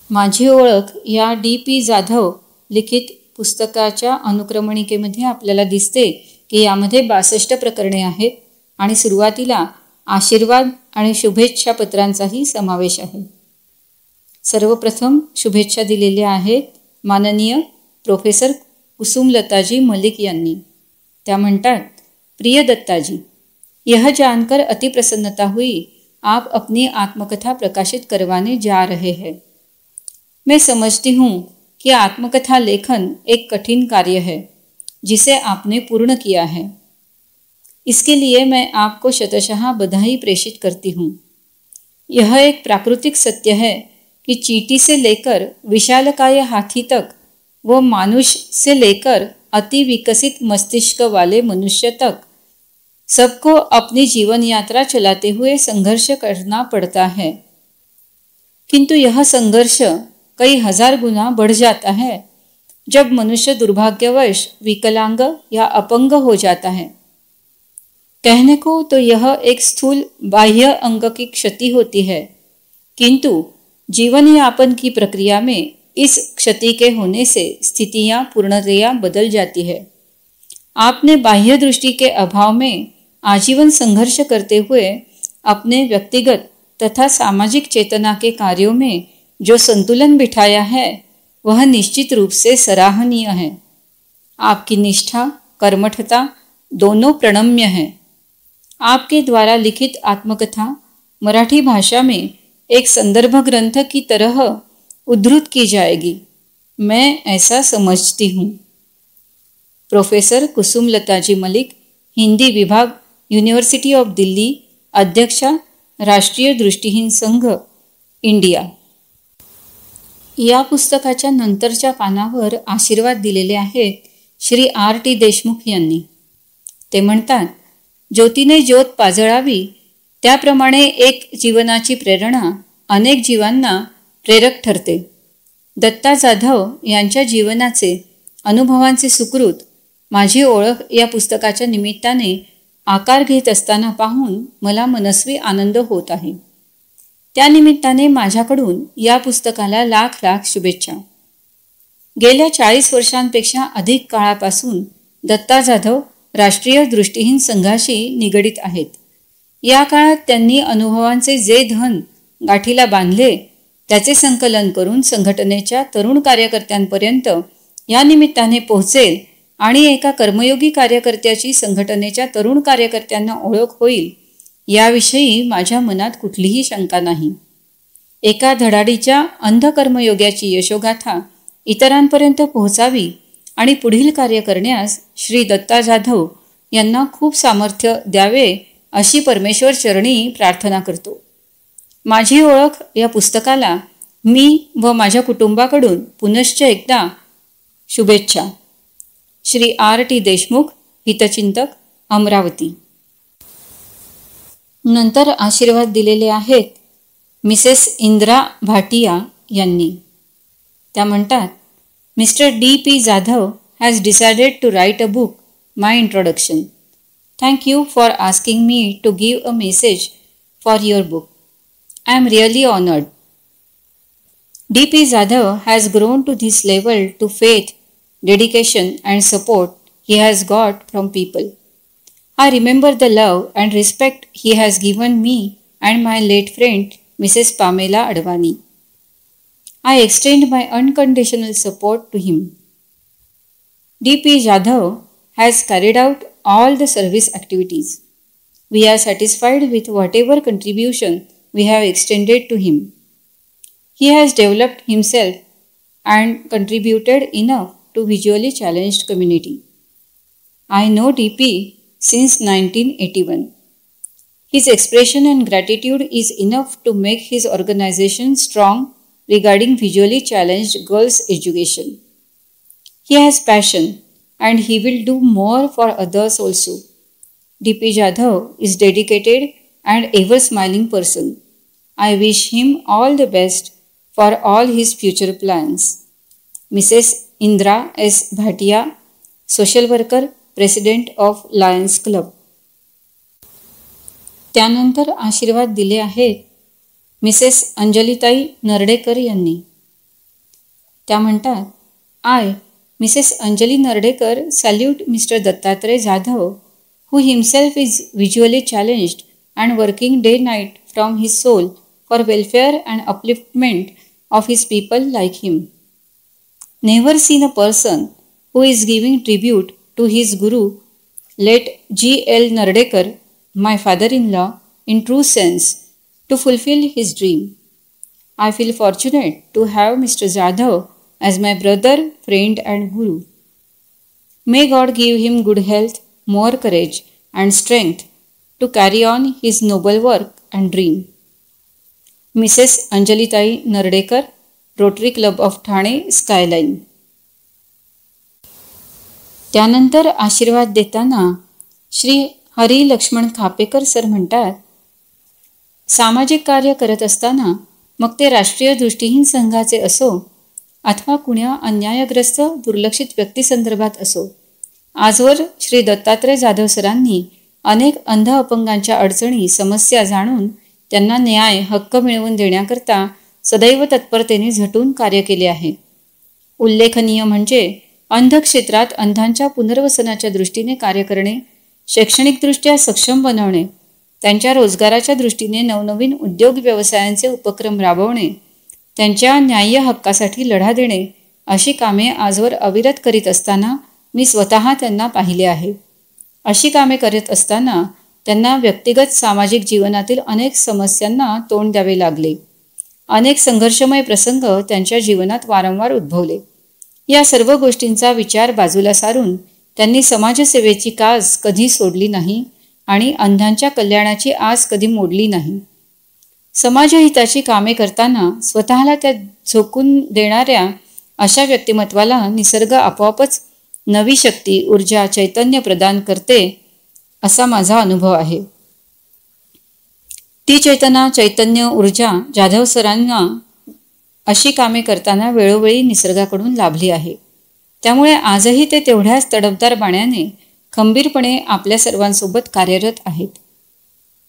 माझी ओळख या डी.पी. जाधव लिखित पुस्तकाच्या अनुक्रमणिकेमध्ये आपल्याला दिसते की यामध्ये 62 प्रकरणे आहेत आणि सुरुवातीला आशीर्वाद आणि शुभेच्छा पत्रांचाही समावेश आहे. सर्वप्रथम शुभेच्छा दिलेल्या आहेत माननीय प्रोफेसर कुसुमलताजी मलिक यांनी. त्या म्हणतात, प्रिय दत्ताजी, यह जानकर अति प्रसन्नता हुई आप अपनी आत्मकथा प्रकाशित करवाने जा रहे हैं. मैं समझती हूँ कि आत्मकथा लेखन एक कठिन कार्य है जिसे आपने पूर्ण किया है. इसके लिए मैं आपको शतशः बधाई प्रेषित करती हूँ. यह एक प्राकृतिक सत्य है कि चींटी से लेकर विशालकाय हाथी तक व मानुष से लेकर अति विकसित मस्तिष्क वाले मनुष्य तक सबको अपनी जीवन यात्रा चलाते हुए संघर्ष करना पड़ता है, किंतु यह संघर्ष कई हजार गुना बढ़ जाता है जब मनुष्य दुर्भाग्यवश विकलांग या अपंग हो जाता है. कहने को तो यह एक स्थूल बाह्य अंग की क्षति होती है, किंतु जीवन यापन की प्रक्रिया में इस क्षति के होने से स्थितियां पूर्णतया बदल जाती है. आपने बाह्य दृष्टि के अभाव में आजीवन संघर्ष करते हुए अपने व्यक्तिगत तथा सामाजिक चेतना के कार्यों में जो संतुलन बिठाया है वह निश्चित रूप से सराहनीय है. आपकी निष्ठा कर्मठता दोनों प्रणम्य है. आपके द्वारा लिखित आत्मकथा मराठी भाषा में एक संदर्भ ग्रंथ की तरह उद्धृत की जाएगी, मैं ऐसा समझती हूँ. प्रोफेसर कुसुमलताजी मलिक, हिंदी विभाग, यूनिवर्सिटी ऑफ दिल्ली, अध्यक्षा, राष्ट्रीय दृष्टिहीन संघ, इंडिया. या पुस्तकाच्या नंतरच्या पानावर आशीर्वाद दिलेले आहेत श्री R.T. देशमुख यांनी. ते म्हणतात, ज्योतीने ज्योत पाजळावी त्याप्रमाणे एक जीवनाची प्रेरणा अनेक जीवांना प्रेरक ठरते. दत्ता जाधव यांच्या जीवनाचे अनुभवांचे सुकृत माझी ओळख या पुस्तकाच्या निमित्ताने आकार घेत असताना पाहून मला मनस्वी आनंद होत आहे. त्यानिमित्ताने माझ्याकडून या पुस्तकाला लाख लाख शुभेच्छा. गेल्या 40 वर्षांपेक्षा अधिक काळापासून दत्ता जाधव राष्ट्रीय दृष्टिहीन संघाशी निगडित आहेत. या काळात त्यांनी अनुभवांचे जे धन गाठीला बांधले त्याचे संकलन करून संघटनेच्या तरुण कार्यकर्त्यांपर्यंत या निमित्ताने पोहोचेल आणि एका कर्मयोगी कार्यकर्त्याची संघटनेच्या तरुण कार्यकर्त्यांना ओळख होईल याविषयी माझ्या मनात कुठलीही शंका नाही. एका धडाडीच्या अंधकर्मयोग्याची यशोगाथा इतरांपर्यंत पोहोचावी आणि पुढील कार्य करण्यास श्री दत्ता जाधव यांना खूप सामर्थ्य द्यावे अशी परमेश्वर चरणी प्रार्थना करतो. माझी ओळख या पुस्तकाला मी व माझ्या कुटुंबाकडून पुनश्च एकदा शुभेच्छा. श्री R.T. देशमुख, हितचिंतक, अमरावती. नंतर आशीर्वाद दिलेले आहेत मिसेस इंद्रा भाटिया यांनी. त्या म्हणतात, mister D.P. Jadhav has decided to write a book, my introduction. Thank you for asking me to give a message for your book. I am really honored. D.P. Jadhav has grown to this level to faith, dedication and support he has got from people. I remember the love and respect he has given me and my late friend Mrs. Pamela Advani. I extend my unconditional support to him. D.P. Jadhav has carried out all the service activities. We are satisfied with whatever contribution we have extended to him. He has developed himself and contributed enough to visually challenged community. I know D.P. since 1981. His expression and gratitude is enough to make his organization strong regarding visually challenged girls' education. He has passion and he will do more for others also. D.P. Jadhav is dedicated and ever smiling person. I wish him all the best for all his future plans. Mrs. Indra S. Bhatia, social worker, president of Lions Club. त्यानंतर आशीर्वाद दिले आहेत Mrs Anjalitai नरडेकर यांनी. त्या म्हणतात, I Mrs Anjali Nardekar salute Mr Dattatray Jadhav, who himself is visually challenged and working day night from his soul for welfare and upliftment of his people like him. Never seen a person who is giving tribute to his guru late G.L. Nardekar, my father-in-law, in true sense, to fulfill his dream. I feel fortunate to have Mr. Jadhav as my brother, friend and guru. May God give him good health, more courage and strength to carry on his noble work and dream. Mrs. Anjalitai Nardekar, Rotary Club of Thane, Skyline. त्यानंतर आशीर्वाद देताना Shri Hari Laxman Khapekar sir म्हणतात, सामाजिक कार्य करत असताना मग ते राष्ट्रीय दृष्टिहीन संघाचे असो अथवा कुण्या अन्यायग्रस्त दुर्लक्षित व्यक्तीसंदर्भात असो, आजवर श्री दत्तात्रय जाधव सरांनी अनेक अंध अपंगांच्या अडचणी समस्या जाणून त्यांना न्याय हक्क मिळवून देण्याकरता सदैव तत्परतेने झटून कार्य केले आहे. उल्लेखनीय म्हणजे अंध क्षेत्रात अंधांच्या पुनर्वसनाच्या दृष्टीने कार्य करणे, शैक्षणिकदृष्ट्या सक्षम बनवणे, त्यांच्या रोजगाराच्या दृष्टीने नवनवीन उद्योग व्यवसायांचे उपक्रम राबवणे, त्यांच्या न्याय्य हक्कासाठी लढा देणे अशी कामे आजवर अविरत करीत असताना मी स्वतः त्यांना पाहिले आहे. अशी कामे करत असताना त्यांना व्यक्तिगत सामाजिक जीवनातील अनेक समस्यांना तोंड द्यावे लागले. अनेक संघर्षमय प्रसंग त्यांच्या जीवनात वारंवार उद्भवले. या सर्व गोष्टींचा विचार बाजूला सारून त्यांनी समाजसेवेची कास कधी सोडली नाही आणि अंधांच्या कल्याणाची आस कधी मोडली नाही. समाजहिताची कामे करताना स्वतःला त्या झोकून देणाऱ्या अशा व्यक्तिमत्वाला निसर्ग आपोआपच नवी शक्ती, ऊर्जा, चैतन्य प्रदान करते असा माझा अनुभव आहे. ती चैतन्य, ऊर्जा जाधव सरांना अशी कामे करताना वेळोवेळी निसर्गाकडून लाभली आहे. त्यामुळे आजही ते तेवढ्याच तडफदार बाण्याने खंबीरपणे आपल्या सर्वांसोबत कार्यरत आहेत.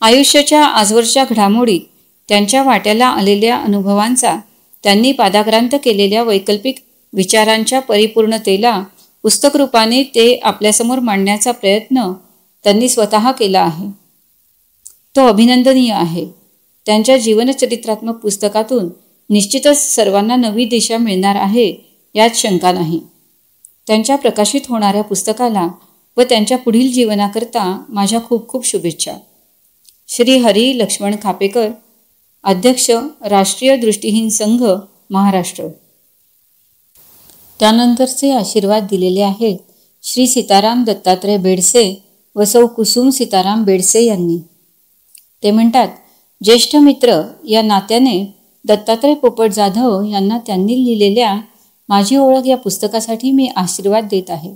आयुष्याच्या आजवरच्या घडामोडीत त्यांच्या वाट्याला आलेल्या अनुभवांचा, त्यांनी पादाक्रांत केलेल्या वैकल्पिक विचारांच्या परिपूर्णतेला पुस्तकरूपाने ते आपल्यासमोर मांडण्याचा प्रयत्न त्यांनी स्वतः केला आहे. तो अभिनंदनीय आहे. त्यांच्या जीवनचरित्रात्मक पुस्तकातून निश्चितच सर्वांना नवी दिशा मिळणार आहे यात शंका नाही. त्यांच्या प्रकाशित होणाऱ्या पुस्तकाला व त्यांच्या पुढील जीवनाकरता माझ्या खूप खूप शुभेच्छा. श्री हरी लक्ष्मण खापेकर, अध्यक्ष, राष्ट्रीय दृष्टिहीन संघ, महाराष्ट्र. त्यानंतरचे आशीर्वाद दिलेले आहेत श्री सीताराम दत्तात्रय बेडसे व सौ कुसुम सीताराम बेडसे यांनी. ते म्हणतात, ज्येष्ठ मित्र या नात्याने दत्तात्रय पोपट जाधव यांना त्यांनी लिहिलेल्या माझी ओळख या पुस्तकासाठी मी आशीर्वाद देत आहे.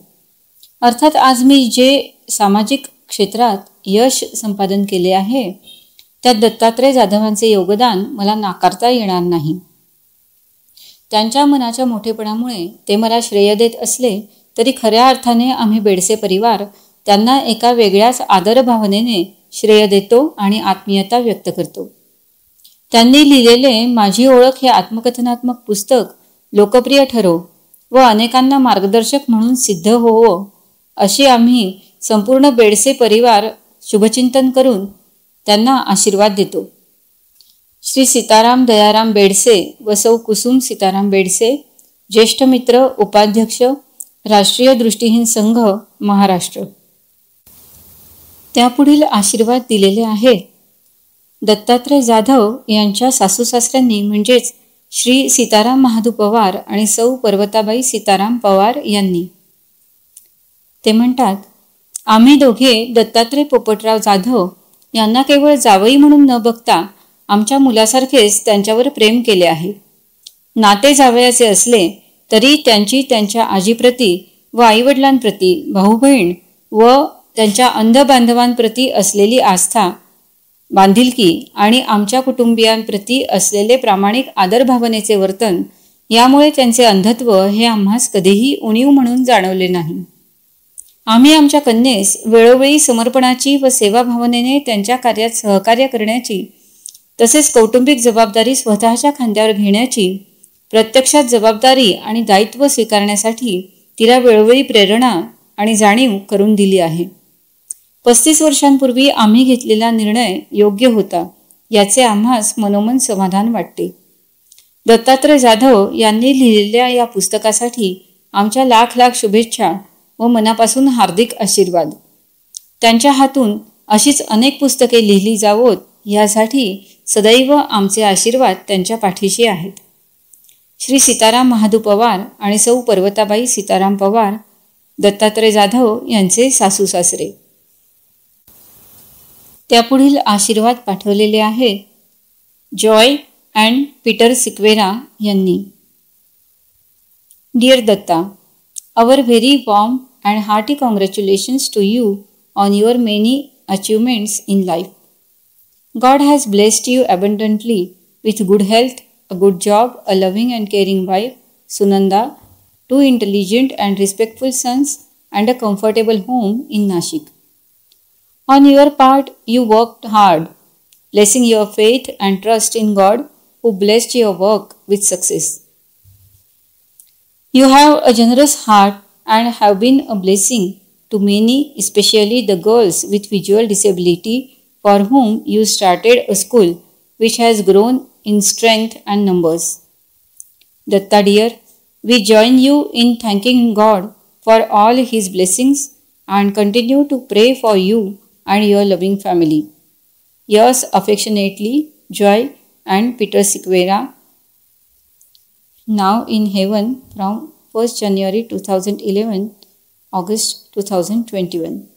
अर्थात आज मी जे सामाजिक क्षेत्रात यश संपादन केले आहे त्यात दत्तात्रय जाधवांचे योगदान मला नाकारता येणार नाही. त्यांच्या मनाच्या मोठेपणामुळे ते मला श्रेय देत असले तरी खऱ्या अर्थाने आम्ही बेडसे परिवार त्यांना एका वेगळ्याच आदर भावनेने श्रेय देतो आणि आत्मीयता व्यक्त करतो. त्यांनी लिहिलेले माझी ओळख हे आत्मकथनात्मक पुस्तक लोकप्रिय ठरो व अनेकांना मार्गदर्शक म्हणून सिद्ध होवो अशी आम्ही संपूर्ण बेडसे परिवार शुभचिंतन करून त्यांना आशीर्वाद देतो. श्री सीताराम दयाराम बेडसे व सौ कुसुम सीताराम बेडसे, ज्येष्ठ मित्र, उपाध्यक्ष, राष्ट्रीय दृष्टिहीन संघ, महाराष्ट्र. त्यापुढील आशीर्वाद दिलेले आहेत दत्तात्रय जाधव यांच्या सासू सासऱ्यांनी, म्हणजेच श्री सीताराम महादू पवार आणि सौ पर्वताबाई सीताराम पवार यांनी. ते म्हणतात, आम्ही दोघे दत्तात्रय पोपटराव जाधव यांना केवळ जावई म्हणून न बघता आमच्या मुलासारखेच त्यांच्यावर प्रेम केले आहे. नाते जावयाचे असले तरी त्यांची त्यांच्या आजीप्रती व आईवडिलांप्रती, भाऊ बहीण व त्यांच्या अंध बांधवांप्रती असलेली आस्था, बांधिलकी आणि आमच्या कुटुंबियांप्रती असलेले प्रामाणिक आदरभावनेचे वर्तन यामुळे त्यांचे अंधत्व हे आम्हास कधीही उणीव म्हणून जाणवले नाही. आम्ही आमच्या कन्येस वेळोवेळी समर्पणाची व सेवाभावनेने त्यांच्या कार्यात सहकार्य करण्याची तसेच कौटुंबिक जबाबदारी स्वतःच्या खांद्यावर घेण्याची प्रत्यक्षात जबाबदारी आणि दायित्व स्वीकारण्यासाठी तिला वेळोवेळी प्रेरणा आणि जाणीव करून दिली आहे. 35 वर्षांपूर्वी आम्ही घेतलेला निर्णय योग्य होता याचे आम्हास मनोमन समाधान वाटते. दत्तात्रय जाधव यांनी लिहिलेल्या या पुस्तकासाठी आमच्या लाख लाख शुभेच्छा व मनापासून हार्दिक आशीर्वाद. त्यांच्या हातून अशीच अनेक पुस्तके लिहिली जावोत यासाठी सदैव आमचे आशीर्वाद त्यांच्या पाठीशी आहेत. श्री सीताराम महादू पवार आणि सौ पर्वताबाई सीताराम पवार, दत्तात्रय जाधव यांचे सासू सासरे. त्यापुढील आशीर्वाद पाठवलेले आहेत जॉय अँड पीटर सिक्वेरा यांनी. Dear Datta, our very warm and hearty congratulations to you on your many achievements in life. God has blessed you abundantly with good health, a good job, a loving and caring wife, Sunanda, 2 intelligent and respectful sons, and a comfortable home in Nashik. On your part, you worked hard, blessing your faith and trust in God, who blessed your work with success. You have a generous heart and have been a blessing to many, especially the girls with visual disability for whom you started a school which has grown in strength and numbers. Datta dear, we join you in thanking God for all His blessings and continue to pray for you and your loving family. Yours affectionately, Joy and Peter Siqueira, now in heaven from 1st January 2011, August 2021.